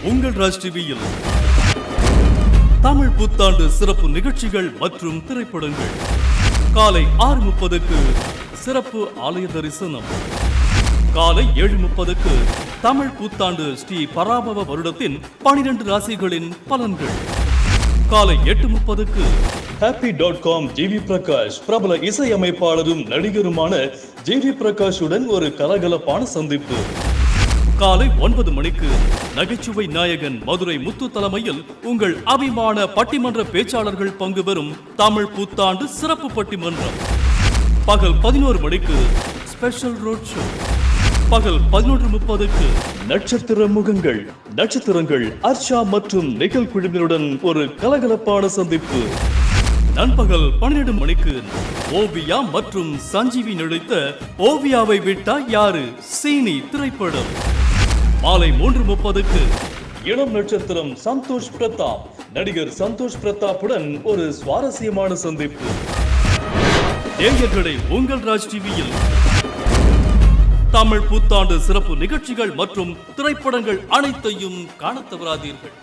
உங்கள் ராஜ் டிவியில் தமிழ் புத்தாண்டு சிறப்பு நிகழ்ச்சிகள் மற்றும் திரைப்படங்கள். காலை 6:30க்கு சிறப்பு ஆலய தரிசனம். காலை 7:30க்கு தமிழ் புத்தாண்டு ஸ்ரீ பராபவ வருடத்தின் 12 ராசிகளின் பலன்கள். காலை 8:30க்கு happy.com ஜிவி பிரகாஷ் பிரபல இசையமைப்பாளரும் நடிகருமான ஜிவி பிரகாஷுடன் ஒரு கலகலப்பான சந்திப்பு. காலை 9 மணிக்கு நகைச்சுவை நாயகன் மதுரை முத்து தலைமையில் உங்கள் அபிமான பட்டிமன்ற பேச்சாளர்கள் பங்கு பெறும் தமிழ் புத்தாண்டு சிறப்பு பட்டிமன்றம். பகல் 11 மணிக்கு ஸ்பெஷல் ரோட் ஷோ. பகல் 11:30க்கு நட்சத்திர முகங்கள். நட்சத்திரங்கள் அர்ச்சா மற்றும் நிகழ் குழுவினருடன் ஒரு கலகலப்பான சந்திப்பு. நண்பகல் 12 மணிக்கு ஓவியா மற்றும் சஞ்சீவி நடித்த ஓவியாவை விட்டா யாரு சீனி திரைப்படம். மாலை 3:30க்கு இளம் நட்சத்திரம் சந்தோஷ் பிரதாப் நடிகர் சந்தோஷ் பிரதாப்புடன் ஒரு சுவாரஸ்யமான சந்திப்பு. நேயர்களே, உங்கள் ராஜ் டிவியில் தமிழ் புத்தாண்டு சிறப்பு நிகழ்ச்சிகள் மற்றும் திரைப்படங்கள் அனைத்தையும் காணத் தவறாதீர்கள்.